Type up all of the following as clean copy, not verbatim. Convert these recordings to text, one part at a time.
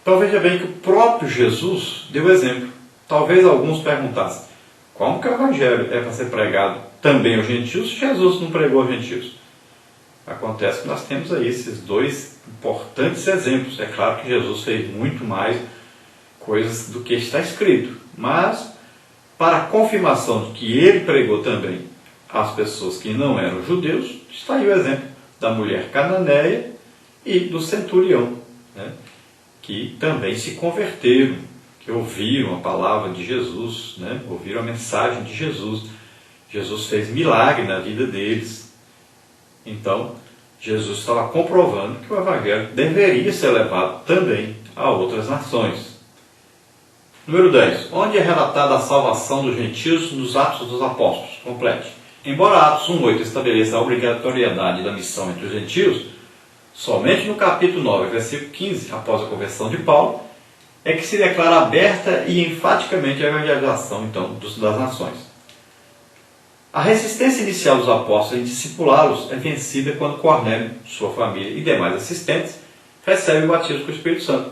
Então veja bem que o próprio Jesus deu exemplo. Talvez alguns perguntassem, como que o Evangelho é para ser pregado também aos gentios se Jesus não pregou aos gentios? Acontece que nós temos aí esses dois importantes exemplos. É claro que Jesus fez muito mais coisas do que está escrito, mas para a confirmação de que ele pregou também às pessoas que não eram judeus, está aí o exemplo da mulher cananeia e do centurião, né, que também se converteram, que ouviram a palavra de Jesus, né, ouviram a mensagem de Jesus. Jesus fez milagre na vida deles. Então, Jesus estava comprovando que o Evangelho deveria ser levado também a outras nações. Número 10. Onde é relatada a salvação dos gentios nos Atos dos Apóstolos? Complete. Embora Atos 1:8 estabeleça a obrigatoriedade da missão entre os gentios, somente no capítulo 9, versículo 15, após a conversão de Paulo, é que se declara aberta e enfaticamente a evangelização, então, das nações. A resistência inicial dos apóstolos em discipulá-los é vencida quando Cornélio, sua família e demais assistentes recebem o batismo com o Espírito Santo.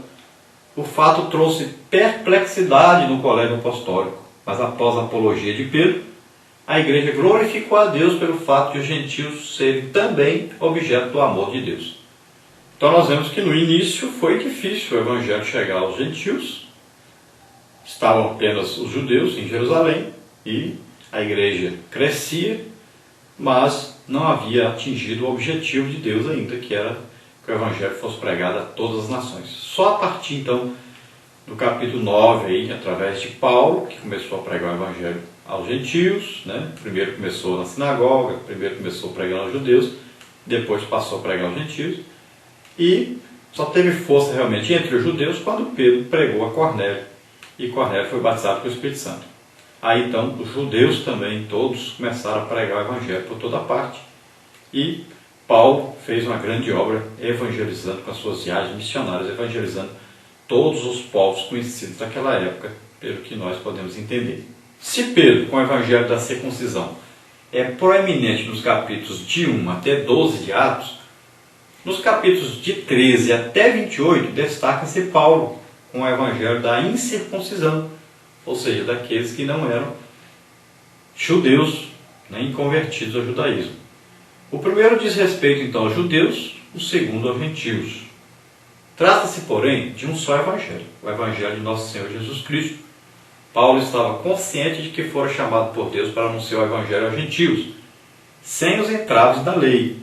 O fato trouxe perplexidade no colégio apostólico, mas após a apologia de Pedro, a igreja glorificou a Deus pelo fato de os gentios serem também objeto do amor de Deus. Então nós vemos que no início foi difícil o evangelho chegar aos gentios. Estavam apenas os judeus em Jerusalém e a igreja crescia, mas não havia atingido o objetivo de Deus ainda, que era que o evangelho fosse pregado a todas as nações. Só a partir então do capítulo 9, aí, através de Paulo, que começou a pregar o evangelho aos gentios, né? Primeiro começou na sinagoga, primeiro começou pregando aos judeus, depois passou a pregar aos gentios, e só teve força realmente entre os judeus quando Pedro pregou a Cornélio, e Cornélio foi batizado com o Espírito Santo. Aí então os judeus também, todos começaram a pregar o evangelho por toda parte, e Paulo fez uma grande obra evangelizando com as suas viagens missionárias, evangelizando todos os povos conhecidos daquela época, pelo que nós podemos entender. Se Pedro, com o evangelho da circuncisão, é proeminente nos capítulos de 1 até 12 de Atos, nos capítulos de 13 até 28 destaca-se Paulo com o evangelho da incircuncisão, ou seja, daqueles que não eram judeus, nem convertidos ao judaísmo. O primeiro diz respeito então aos judeus, o segundo aos gentios. Trata-se, porém, de um só evangelho, o evangelho de nosso Senhor Jesus Cristo. Paulo estava consciente de que fora chamado por Deus para anunciar o evangelho aos gentios, sem os entraves da lei.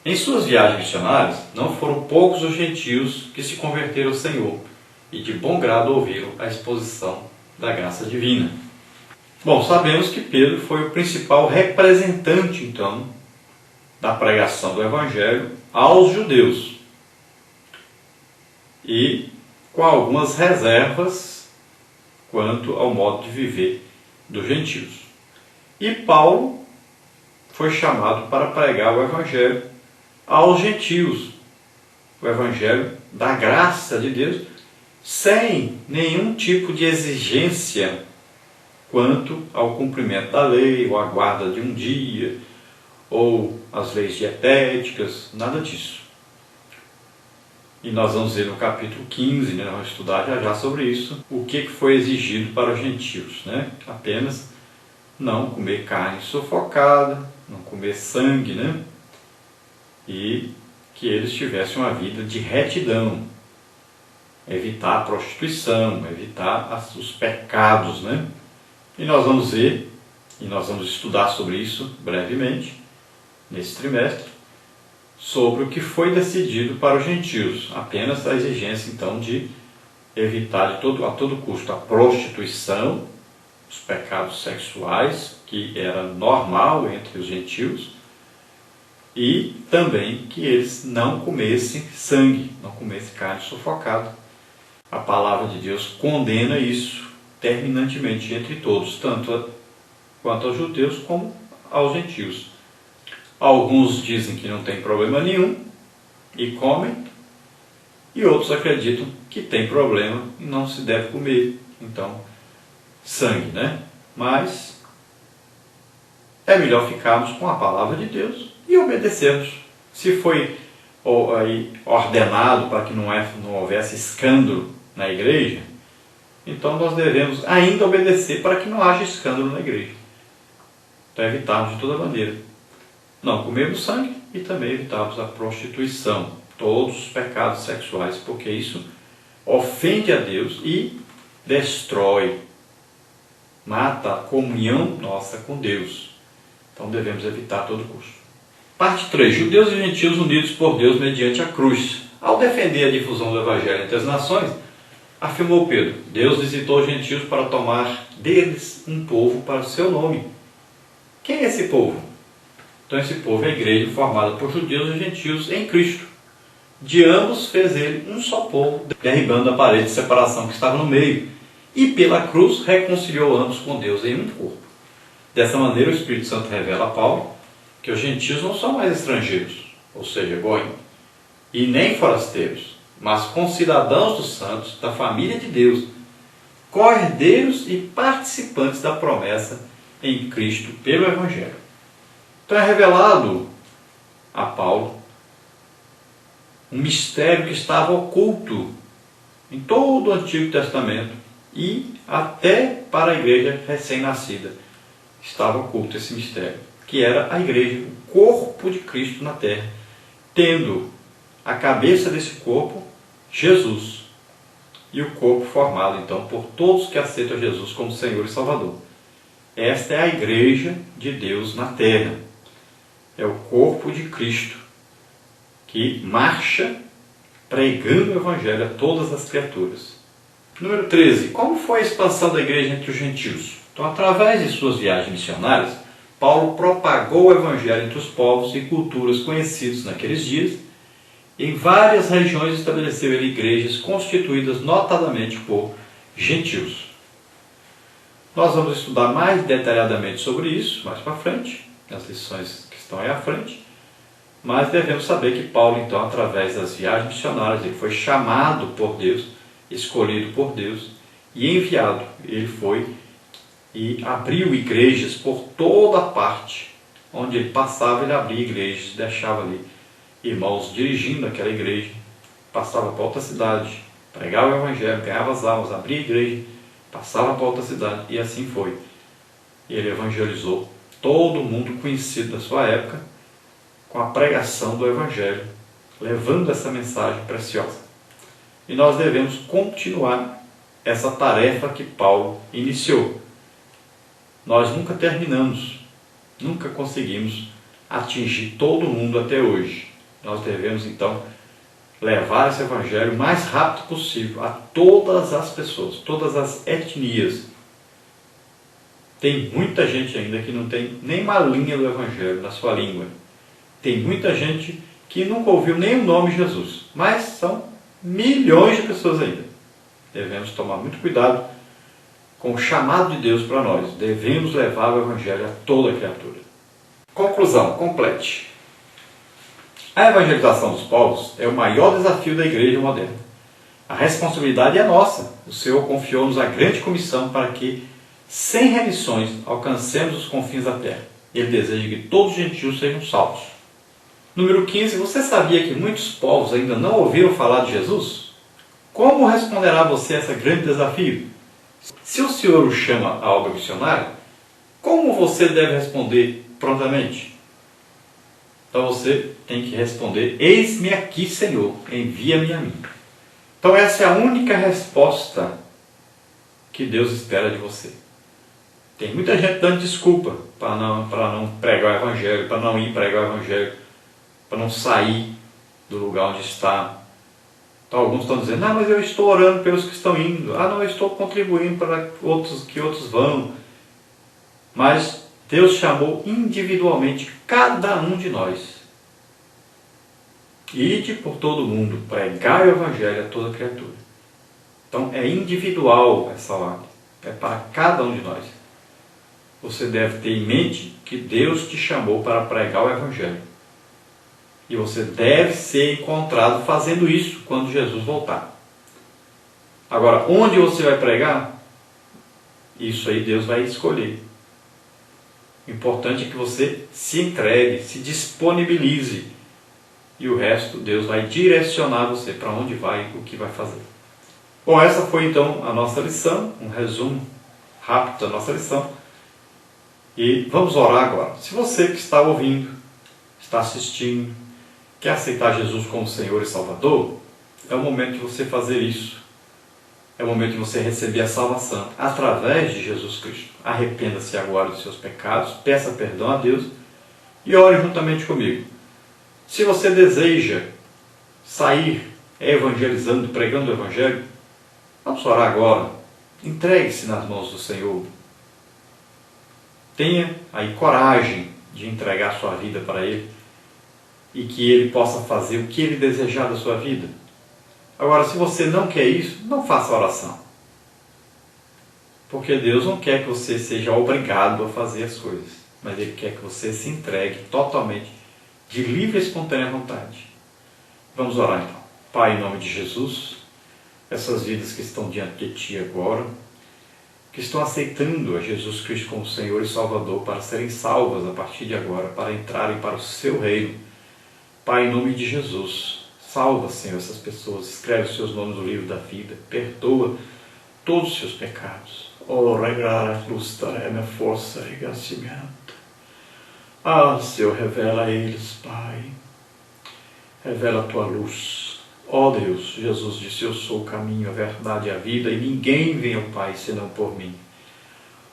Em suas viagens missionárias, não foram poucos os gentios que se converteram ao Senhor e de bom grado ouviram a exposição da graça divina. Bom, sabemos que Pedro foi o principal representante, então, da pregação do evangelho aos judeus, e com algumas reservas quanto ao modo de viver dos gentios. E Paulo foi chamado para pregar o evangelho aos gentios, o evangelho da graça de Deus, sem nenhum tipo de exigência quanto ao cumprimento da lei, ou a guarda de um dia, ou as leis dietéticas, nada disso. E nós vamos ver no capítulo 15, né, nós vamos estudar já sobre isso, o que foi exigido para os gentios, né? Apenas não comer carne sufocada, não comer sangue, né? E que eles tivessem uma vida de retidão, evitar a prostituição, evitar os pecados, né? E nós vamos ver, e nós vamos estudar sobre isso brevemente, nesse trimestre, sobre o que foi decidido para os gentios, apenas a exigência então de evitar a todo custo a prostituição, os pecados sexuais, que era normal entre os gentios, e também que eles não comessem sangue, não comessem carne sufocada. A palavra de Deus condena isso terminantemente entre todos, tanto quanto aos judeus como aos gentios. Alguns dizem que não tem problema nenhum e comem, e outros acreditam que tem problema e não se deve comer, então, sangue, né? Mas é melhor ficarmos com a palavra de Deus e obedecermos. Se foi ordenado para que não houvesse escândalo na igreja, então nós devemos ainda obedecer para que não haja escândalo na igreja. Então evitarmos de toda maneira não comermos sangue e também evitarmos a prostituição, todos os pecados sexuais, porque isso ofende a Deus e destrói, mata a comunhão nossa com Deus. Então devemos evitar a todo custo. Parte 3. Judeus e gentios unidos por Deus mediante a cruz. Ao defender a difusão do Evangelho entre as nações, afirmou Pedro: Deus visitou os gentios para tomar deles um povo para o seu nome. Quem é esse povo? Então esse povo é a igreja formada por judeus e gentios em Cristo. De ambos fez ele um só povo, derribando a parede de separação que estava no meio, e pela cruz reconciliou ambos com Deus em um corpo. Dessa maneira o Espírito Santo revela a Paulo que os gentios não são mais estrangeiros, ou seja, goi, e nem forasteiros, mas concidadãos dos santos, da família de Deus, co-herdeiros e participantes da promessa em Cristo pelo Evangelho. Então é revelado a Paulo um mistério que estava oculto em todo o Antigo Testamento e até para a igreja recém-nascida estava oculto esse mistério, que era a igreja, o corpo de Cristo na terra, tendo a cabeça desse corpo Jesus, e o corpo formado então por todos que aceitam Jesus como Senhor e Salvador. Esta é a igreja de Deus na terra, é o corpo de Cristo que marcha pregando o Evangelho a todas as criaturas. Número 13. Como foi a expansão da igreja entre os gentios? Então, através de suas viagens missionárias, Paulo propagou o Evangelho entre os povos e culturas conhecidos naqueles dias. Em várias regiões estabeleceu ele igrejas constituídas notadamente por gentios. Nós vamos estudar mais detalhadamente sobre isso mais para frente, nas lições que estão aí à frente. Mas devemos saber que Paulo, então, através das viagens missionárias, ele foi chamado por Deus, escolhido por Deus e enviado. Ele foi e abriu igrejas por toda a parte. Onde ele passava, ele abria igrejas, deixava ali irmãos dirigindo aquela igreja, passava para outra cidade, pregava o Evangelho, ganhava as almas, abria igreja, passava para outra cidade, e assim foi. Ele evangelizou todo mundo conhecido da sua época com a pregação do Evangelho, levando essa mensagem preciosa. E nós devemos continuar essa tarefa que Paulo iniciou. Nós nunca terminamos, nunca conseguimos atingir todo mundo até hoje. Nós devemos, então, levar esse Evangelho o mais rápido possível a todas as pessoas, todas as etnias. Tem muita gente ainda que não tem nem uma linha do Evangelho na sua língua. Tem muita gente que nunca ouviu nem o nome Jesus, mas são milhões de pessoas ainda. Devemos tomar muito cuidado com o chamado de Deus para nós. Devemos levar o Evangelho a toda criatura. Conclusão, complete. A evangelização dos povos é o maior desafio da igreja moderna. A responsabilidade é nossa. O Senhor confiou-nos a grande comissão para que, sem remissões, alcancemos os confins da terra. Ele deseja que todos os gentios sejam salvos. Número 15. Você sabia que muitos povos ainda não ouviram falar de Jesus? Como responderá você a esse grande desafio? Se o Senhor o chama à obra missionária, como você deve responder prontamente? Então você tem que responder: eis-me aqui, Senhor, envia-me a mim. Então essa é a única resposta que Deus espera de você. Tem muita gente dando desculpa para não pregar o Evangelho, para não ir pregar o Evangelho, para não sair do lugar onde está. Então alguns estão dizendo: mas eu estou orando pelos que estão indo. Não, eu estou contribuindo para que outros vão. Mas Deus chamou individualmente cada um de nós. Ide por todo o mundo, pregai o Evangelho a toda criatura. Então é individual essa ordem, é para cada um de nós. Você deve ter em mente que Deus te chamou para pregar o Evangelho. E você deve ser encontrado fazendo isso quando Jesus voltar. Agora, onde você vai pregar? Isso aí Deus vai escolher. O importante é que você se entregue, se disponibilize e o resto Deus vai direcionar você para onde vai, o que vai fazer. Bom, essa foi então a nossa lição, um resumo rápido da nossa lição. E vamos orar agora. Se você que está ouvindo, está assistindo, quer aceitar Jesus como Senhor e Salvador, é o momento de você fazer isso. É o momento de você receber a salvação através de Jesus Cristo. Arrependa-se agora dos seus pecados, peça perdão a Deus e ore juntamente comigo. Se você deseja sair evangelizando, pregando o Evangelho, vamos orar agora. Entregue-se nas mãos do Senhor. Tenha aí coragem de entregar sua vida para Ele e que Ele possa fazer o que Ele desejar da sua vida. Agora, se você não quer isso, não faça oração. Porque Deus não quer que você seja obrigado a fazer as coisas, mas Ele quer que você se entregue totalmente, de livre e espontânea vontade. Vamos orar então. Pai, em nome de Jesus, essas vidas que estão diante de Ti agora, que estão aceitando a Jesus Cristo como Senhor e Salvador para serem salvas a partir de agora, para entrarem para o Seu reino. Pai, em nome de Jesus, salva, Senhor, essas pessoas, escreve os seus nomes no livro da vida, perdoa todos os seus pecados. Oh, regrara minha força e renascimento. Ah, Senhor, revela a eles, Pai. Revela a Tua luz. Ó Deus, Jesus disse, eu sou o caminho, a verdade e a vida, e ninguém vem ao Pai senão por mim.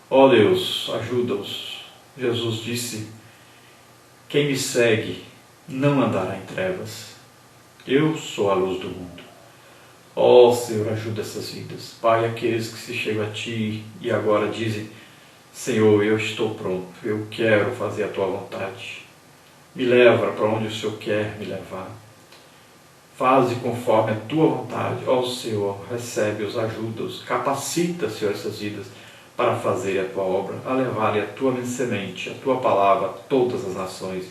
Ó Deus, ajuda-os. Jesus disse, quem me segue não andará em trevas. Eu sou a luz do mundo. Ó Senhor, ajuda essas vidas. Pai, aqueles que se chegam a Ti e agora dizem, Senhor, eu estou pronto, eu quero fazer a Tua vontade. Me leva para onde o Senhor quer me levar. Faze conforme a Tua vontade. Ó Senhor, recebe-os, ajuda-os, capacita, Senhor, essas vidas para fazer a Tua obra, a levarem a Tua semente, a Tua palavra a todas as nações.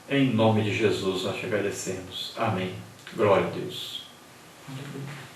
Em nome de Jesus nós te agradecemos. Amém. Glória a Deus. Aleluia.